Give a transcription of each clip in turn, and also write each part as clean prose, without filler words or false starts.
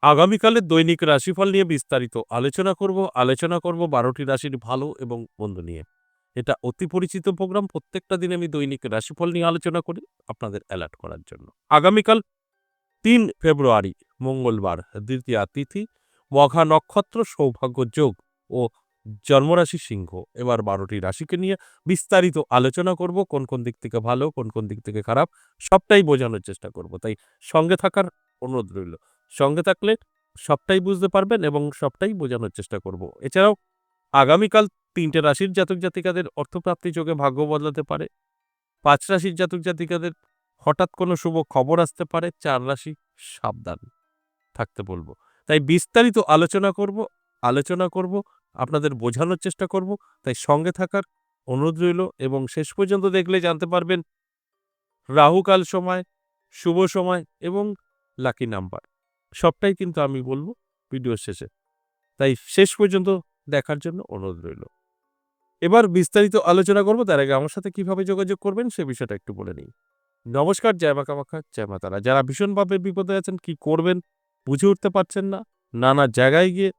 আগামীকালের দৈনিক রাশিফল নিয়ে বিস্তারিত আলোচনা করব 12টি রাশির ভালো এবং মন্দ নিয়ে। এটা অতি পরিচিত প্রোগ্রাম। প্রত্যেকটা দিন আমি দৈনিক রাশিফল নিয়ে আলোচনা করি আপনাদের অ্যালার্ট করার জন্য। আগামীকাল ৩ ফেব্রুয়ারি মঙ্গলবার, দ্বিতীয়া তিথি, মঘা নক্ষত্র, সৌভাগ্য যোগ ও জন্মরাশি সিংহ। এবার 12টি রাশিকে নিয়ে বিস্তারিত আলোচনা করব। কোন কোন দিক থেকে ভালো, কোন কোন দিক থেকে খারাপ, সবটাই বোঝানোর চেষ্টা করব। তাই সঙ্গে থাকার অনুরোধ রইল। সঙ্গে থাকলে সবটাই বুঝতে পারবেন এবং সবটাই বোঝানোর চেষ্টা করব। এছাড়াও আগামীকাল ৩টে রাশির জাতক জাতিকাদের অর্থপ্রাপ্তি যোগে ভাগ্য বদলাতে পারে। ৫ রাশির জাতক জাতিকাদের হঠাৎ কোনো শুভ খবর আসতে পারে। ৪ রাশি সাবধান থাকতে বলবো। তাই বিস্তারিত আলোচনা করব, আপনাদের বোঝানোর চেষ্টা করব। তাই সঙ্গে থাকার অনুরোধ রইল এবং শেষ পর্যন্ত দেখলে জানতে পারবেন রাহুকাল সময়, শুভ সময় এবং লাকি নাম্বার। সবটাই কিন্তু আমি বলবো ভিডিওর শেষে। তাই শেষ পর্যন্ত দেখার জন্য অনুরোধ রইল। এবার বিস্তারিত আলোচনা করব। তার আগে আমার সাথে কিভাবে যোগাযোগ করবেন সে বিষয়টা একটু বলে নিই। নমস্কার, জয় মা কামাখ্যা, জয় মা তারা। যারা ভীষণভাবে বিপদে আছেন, কি করবেন বুঝে উঠতে পারছেন না, নানা জায়গায় গিয়ে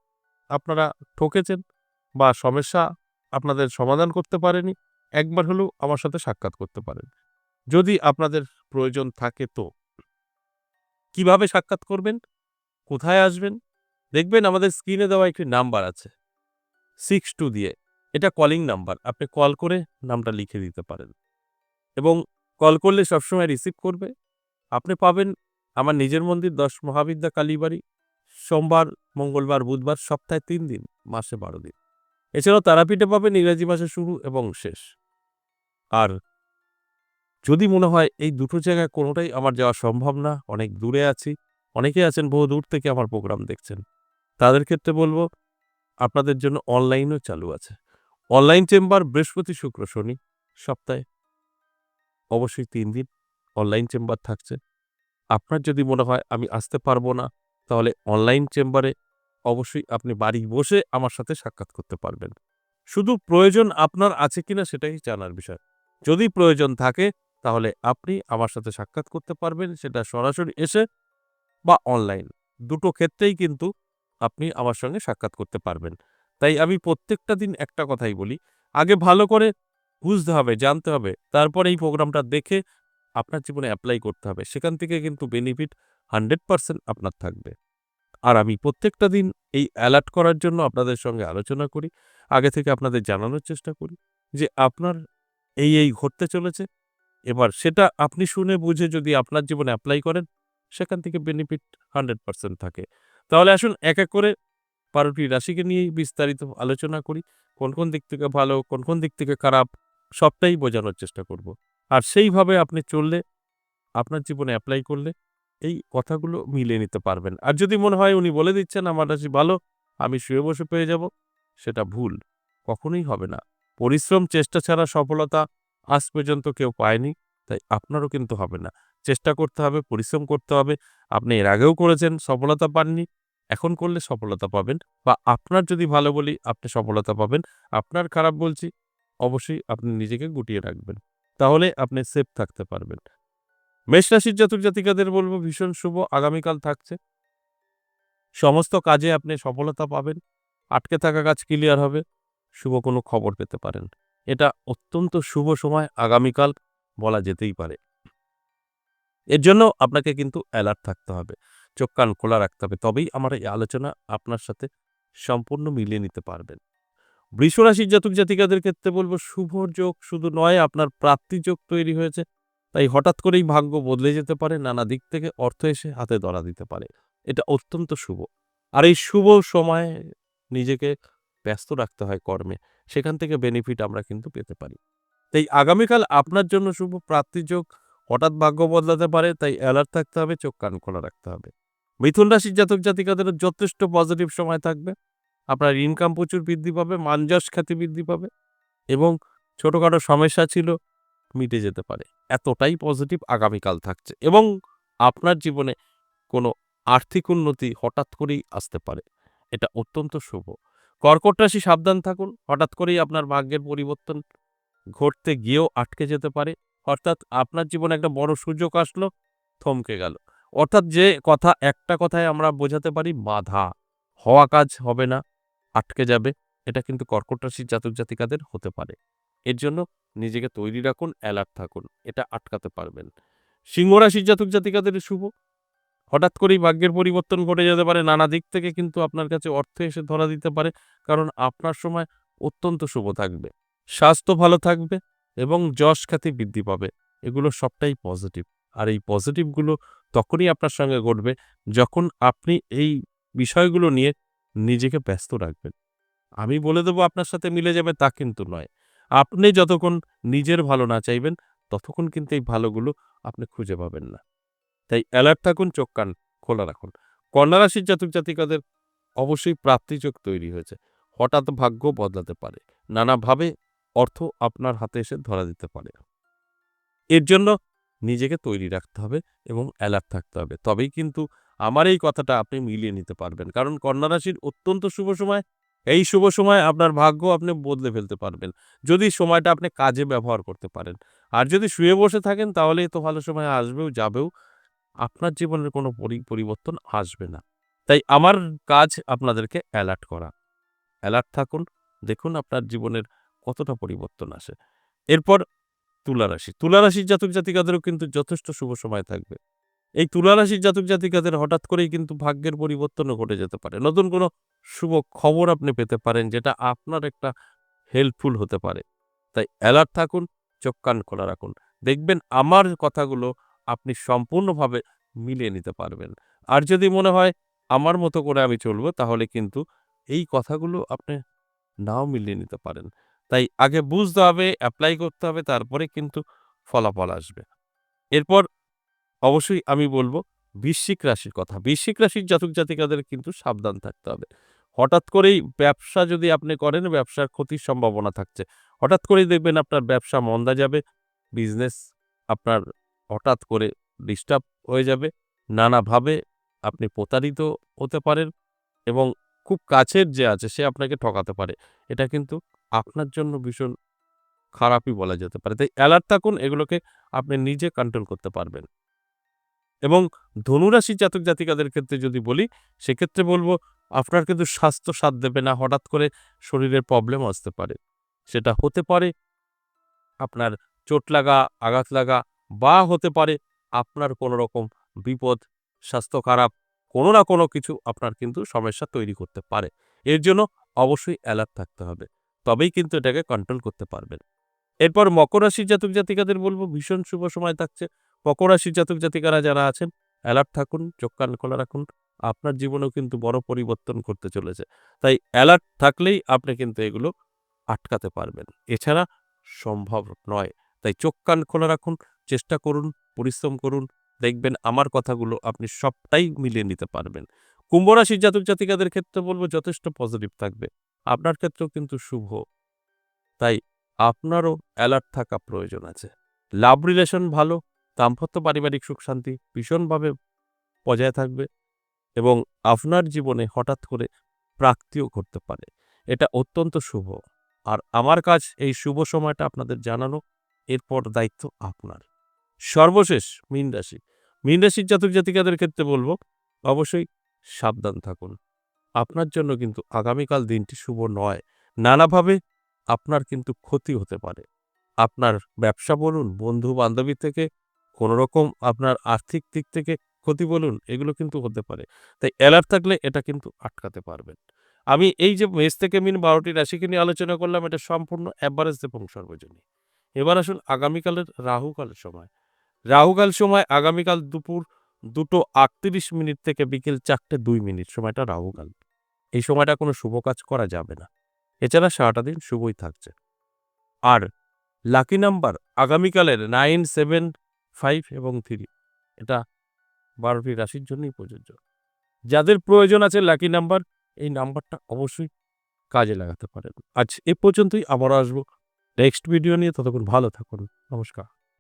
আপনারা ঠকেছেন বা সমস্যা আপনাদের সমাধান করতে পারেনি, একবার হলেও আমার সাথে সাক্ষাৎ করতে পারেন। যদি আপনাদের প্রয়োজন থাকে তো কিভাবে সাক্ষাৎ করবেন, কোথায় আসবেন? দেখবেন আমাদের স্ক্রিনে দেওয়া একটি নাম্বার আছে 62 দিয়ে। এটা কলিং নাম্বার। আপনি কল করে নামটা লিখে দিতে পারেন এবং কল করলে সবসময় রিসিভ করবে। আপনি পাবেন আমার নিজের মন্দির ১০ মহাবিদ্যা কালীবাড়ি, সোমবার, মঙ্গলবার, বুধবার, সপ্তাহে ৩ দিন, মাসে ১২ দিন। এছাড়াও তারাপীঠে পাবেন ইংরেজি মাসের শুরু এবং শেষ। আর যদি মনে হয় এই দুটো জায়গায় কোনোটাই আমার যাওয়া সম্ভব না, অনেক দূরে আছি, অনেকেই আছেন বহু দূর থেকে আমার প্রোগ্রাম দেখছেন, তাদের ক্ষেত্রে বলব আপনাদের জন্য অনলাইনও চালু আছে। অনলাইন চেম্বার বৃহস্পতি, শুক্র, শনি, সপ্তাহে অবশ্যই ৩ দিন অনলাইন চেম্বার থাকছে। আপনার যদি মনে হয় আমি আসতে পারবো না, তাহলে অনলাইন চেম্বারে অবশ্যই আপনি বাড়ি বসে আমার সাথে সাক্ষাৎ করতে পারবেন। শুধু প্রয়োজন আপনার আছে কিনা সেটাই জানার বিষয়। যদি প্রয়োজন থাকে তাহলে আপনি আমার সাথে সাক্ষাৎ করতে পারবেন, সেটা সরাসরি এসে বা অনলাইন। দুটো ক্ষেত্রেই কিন্তু আপনি আমার সঙ্গে সাক্ষাৎ করতে পারবেন। তাই আমি প্রত্যেকটা দিন একটা কথাই বলি, আগে ভালো করে বুঝতে হবে, জানতে হবে, তারপরে এই প্রোগ্রামটা দেখে আপনার জীবনে এপ্লাই করতে হবে। সেখান থেকে কিন্তু বেনিফিট 100% আপনার থাকবে। আর আমি প্রত্যেকটা দিন এই অ্যালার্ট করার জন্য আপনাদের সঙ্গে আলোচনা করি। আগে থেকে আপনাদের জানানোর চেষ্টা করি যে আপনার এই ঘটতে চলেছে। এবার সেটা আপনি শুনে বুঝে যদি আপনার জীবনে এপ্লাই করেন, সেখান থেকে বেনিফিট 100% থাকে। তাহলে আসুন এক, এক করে ১২টি রাশিকে নিয়েই বিস্তারিত আলোচনা করি। কোন, কোন দিক থেকে ভালো, কোন, কোন দিক থেকে খারাপ, সবটাই বোঝানোর চেষ্টা করব। আর সেইভাবে আপনি চললে, আপনার জীবনে এপ্লাই করলে এই কথাগুলো মিলিয়ে নিতে পারবেন। আর যদি মনে হয় উনি বলে দিচ্ছেন আমার রাশি ভালো, আমি শুয়ে বসে পেয়ে যাব, সেটা ভুল। কখনোই হবে না। পরিশ্রম, চেষ্টা ছাড়া সফলতা আজ পর্যন্ত কেউ পায়নি, তাই আপনারও কিন্তু হবে না। চেষ্টা করতে হবে, পরিশ্রম করতে হবে। আপনি এর আগেও করেছেন, সফলতা পাননি। এখন করলে সফলতা পাবেন বা আপনার যদি ভালো বলি আপনি সফলতা পাবেন। আপনার খারাপ বলছি, অবশ্যই আপনি নিজেকে গুটিয়ে রাখবেন। তাহলে আপনি সেফ থাকতে পারবেন। মেষ রাশির জাতক জাতিকাদের বলব ভীষণ শুভ আগামীকাল থাকছে। সমস্ত কাজে আপনি সফলতা পাবেন। আটকে থাকা কাজ ক্লিয়ার হবে। শুভ কোনো খবর পেতে পারেন। এটা অত্যন্ত শুভ সময় আগামীকাল বলা যেতেই পারে। এর জন্য আপনাকে কিন্তু অ্যালার্ট থাকতে হবে। চোখ কান খোলা রাখতে হবে। তবেই আমার এই আলোচনা আপনার সাথে সম্পূর্ণ মিলিয়ে নিতে পারবেন। বৃষ রাশির জাতক জাতিকাদের ক্ষেত্রে বলব শুভ যোগ শুধু নয়, আপনার প্রাপ্তি যোগ তৈরি হয়েছে। তাই হঠাৎ করেই ভাগ্য বদলে যেতে পারে, নানা দিক থেকে অর্থ এসে হাতে ধরা দিতে পারে। এটা অত্যন্ত শুভ। আর এই শুভ সময়ে নিজেকে ব্যস্ত রাখতে হয় কর্মে। সেখান থেকে বেনিফিট আমরা কিন্তু পেতে পারি। তাই আগামীকাল আপনার জন্য শুভ প্রাপ্তি যোগ, হঠাৎ ভাগ্য বদলাতে পারে, তাই অ্যালার্ট থাকতে হবে, চোখ কান খোলা রাখতে হবে। মিথুন রাশির জাতক জাতিকাদের যথেষ্ট পজিটিভ সময় থাকবে। আপনার ইনকাম প্রচুর বৃদ্ধি পাবে, মান-যশ খ্যাতি বৃদ্ধি পাবে এবং ছোটখাটো সমস্যা ছিল মিটে যেতে পারে। এতটাই পজিটিভ আগামীকাল থাকছে এবং আপনার জীবনে কোনো আর্থিক উন্নতি হঠাৎ করেই আসতে পারে। এটা অত্যন্ত শুভ। কর্কট রাশি সাবধান থাকুন। হঠাৎ করেই আপনার ভাগ্যের পরিবর্তন ঘটতে গিয়েও আটকে যেতে পারে। অর্থাৎ আপনার জীবনে একটা বড় সুযোগ আসলো, থমকে গেল। অর্থাৎ যে কথা একটা কথায় আমরা বোঝাতে পারি বাধা, হওয়া কাজ হবে না, আটকে যাবে। এটা কিন্তু কর্কট রাশির জাতক জাতিকাদের হতে পারে। এর জন্য নিজেকে তৈরি রাখুন, অ্যালার্ট থাকুন। এটা আটকাতে পারবেন। সিংহ রাশির জাতক জাতিকাদের শুভ। হঠাৎ করেই ভাগ্যের পরিবর্তন ঘটে যেতে পারে। নানা দিক থেকে কিন্তু আপনার কাছে অর্থ এসে ধরা দিতে পারে। কারণ আপনার সময় অত্যন্ত শুভ থাকবে। স্বাস্থ্য ভালো থাকবে এবং যশ খ্যাতি বৃদ্ধি পাবে। এগুলো সবটাই পজিটিভ। আর এই পজিটিভগুলো তখনই আপনার সঙ্গে ঘটবে যখন আপনি এই বিষয়গুলো নিয়ে নিজেকে ব্যস্ত রাখবেন। আমি বলে দেব আপনার সাথে মিলে যাবে তা কিন্তু নয়। আপনি যতক্ষণ নিজের ভালো না চাইবেন, ততক্ষণ কিন্তু এই ভালোগুলো আপনি খুঁজে পাবেন না। তাই অ্যালার্ট থাকুন, চোখ কান খোলা রাখুন। কন্যা রাশির জাতক জাতিকাদের অবশ্যই প্রাপ্তিযোগ তৈরি হয়েছে। হঠাৎ ভাগ্য বদলাতে পারে। নানাভাবে অর্থ আপনার হাতে এসে ধরা দিতে পারে। এর জন্য নিজেকে তৈরি রাখতে হবে এবং অ্যালার্ট থাকতে হবে। তবেই কিন্তু আমার এই কথাটা আপনি মিলিয়ে নিতে পারবেন। কারণ কন্যা রাশির অত্যন্ত শুভ সময়। এই শুভ সময়ে আপনার ভাগ্য আপনি বদলে ফেলতে পারবেন। যদি সময়টা আপনি কাজে ব্যবহার করতে পারেন। আর যদি শুয়ে বসে থাকেন তাহলে তো ভালো সময় আসবেও, যাবেও। আপনার জীবনের কোনো পরিবর্তন আসবে না। তাই আমার কাজ আপনাদেরকে অ্যালার্ট করা। অ্যালার্ট থাকুন, দেখুন আপনার জীবনের কতটা পরিবর্তন আসে। এরপর তুলা রাশি। তুলা রাশির জাতক জাতিকাদেরও কিন্তু যথেষ্ট শুভ সময় থাকবে। এই তুলা রাশির জাতক জাতিকাদের হঠাৎ করেই কিন্তু ভাগ্যের পরিবর্তনও ঘটে যেতে পারে। নতুন কোনো শুভ খবর আপনি পেতে পারেন যেটা আপনার একটা হেল্পফুল হতে পারে। তাই অ্যালার্ট থাকুন, চোখ কান খোলা রাখুন। দেখবেন আমার কথাগুলো আপনি সম্পূর্ণভাবে মিলিয়ে নিতে পারবেন। আর যদি মনে হয় আমার মতো করে আমি চলবো তাহলে কিন্তু এই কথাগুলো আপনি নাও মিলিয়ে নিতে পারেন। তাই আগে বুঝতে হবে, এপ্লাই করতে হবে, তারপরে কিন্তু ফলাফল আসবে। এরপর অবশ্যই আমি বলব বৃশ্চিক রাশির কথা। বৃশ্চিক রাশির জাতক জাতিকাদের কিন্তু সাবধান থাকতে হবে। হঠাৎ করেই ব্যবসা যদি আপনি করেন, ব্যবসার ক্ষতির সম্ভাবনা থাকছে। হঠাৎ করেই দেখবেন আপনার ব্যবসা মন্দা যাবে, বিজনেস আপনার হঠাৎ করে ডিস্টার্ব হয়ে যাবে। নানাভাবে আপনি প্রতারিত হতে পারেন এবং খুব কাছের যে আছে সে আপনাকে ঠকাতে পারে। এটা কিন্তু আপনার জন্য ভীষণ খারাপই বলা যেতে পারে। তাই অ্যালার্ট থাকুন, এগুলোকে আপনি নিজে কন্ট্রোল করতে পারবেন। এবং ধনুরাশির জাতক জাতিকাদের ক্ষেত্রে যদি বলি, সেক্ষেত্রে বলব আপনার কিন্তু স্বাস্থ্য সাথ দেবে না। হঠাৎ করে শরীরের প্রবলেম আসতে পারে। সেটা হতে পারে আপনার চোট লাগা, আঘাত লাগা বা হতে পারে আপনার কোনো রকম বিপদ, স্বাস্থ্য খারাপ, কোনো না কোনো কিছু আপনার কিন্তু সমস্যা তৈরি করতে পারে। এর জন্য অবশ্যই অ্যালার্ট থাকতে হবে। তবেই কিন্তু এটাকে কন্ট্রোল করতে পারবেন। এরপর মকর রাশির জাতক জাতিকাদের বলব ভীষণ শুভ সময় থাকছে। মকর রাশির জাতক জাতিকারা যারা আছেন অ্যালার্ট থাকুন, চোখ কান খোলা রাখুন। আপনার জীবনেও কিন্তু বড় পরিবর্তন ঘটতে চলেছে। তাই অ্যালার্ট থাকলেই আপনি কিন্তু এগুলো আটকাতে পারবেন। এছাড়া সম্ভব নয়। তাই চোখ কান খোলা রাখুন, চেষ্টা করুন, পরিশ্রম করুন। দেখবেন আমার কথাগুলো আপনি সবটাই মিলিয়ে নিতে পারবেন। কুম্ভ রাশির জাতক জাতিকাদের ক্ষেত্রে বলব যথেষ্ট পজিটিভ থাকবে। আপনার ক্ষেত্রেও কিন্তু শুভ। তাই আপনারও অ্যালার্ট থাকা প্রয়োজন আছে। লাভ রিলেশন ভালো, দাম্পত্য পারিবারিক সুখ শান্তি ভীষণভাবে বজায় থাকবে এবং আপনার জীবনে হঠাৎ করে প্রাপ্তিও ঘটতে পারে। এটা অত্যন্ত শুভ। আর আমার কাজ এই শুভ সময়টা আপনাদের জানানো, এরপর দায়িত্ব আপনার। সর্বশেষ মীন রাশি। মীন রাশির জাতক জাতিকাদের ক্ষেত্রে বলব অবশ্যই সাবধান থাকুন। আপনার জন্য কিন্তু আগামীকাল দিনটি শুভ নয়। নানাভাবে আপনার কিন্তু ক্ষতি হতে পারে। আপনার ব্যবসা বলুন, বন্ধু-বান্ধবী থেকে কোনোরকম আপনার আর্থিক দিক থেকে ক্ষতি বলুন, এগুলো কিন্তু হতে পারে। তাই অ্যালার্ট থাকলে এটা কিন্তু আটকাতে পারবেন। আমি এই যে মেষ থেকে মিন ১২ টি রাশিকে নিয়ে আলোচনা করলাম, এটা সম্পূর্ণ এভারেজ এবং সর্বজনীন। এবার আসুন আগামীকালের রাহুকালের সময়। রাহুকাল সময় আগামীকাল দুপুর ২:৩৮ থেকে বিকেল ৪:০২ সময়টা রাহুকাল। এই সময়টা কোনো শুভ কাজ করা যাবে না। এছাড়া সারাটা দিন শুভই থাকছে। আর লাকি নাম্বার আগামীকালের ৯, ৭, ৫ এবং ৩ এটা ১২ টি রাশির জন্যই প্রযোজ্য। যাদের প্রয়োজন আছে লাকি নাম্বার, এই নাম্বারটা অবশ্যই কাজে লাগাতে পারেন। আজ এ পর্যন্তই, আবারও আসবো নেক্সট ভিডিও নিয়ে। ততক্ষণ ভালো থাকুন। নমস্কার।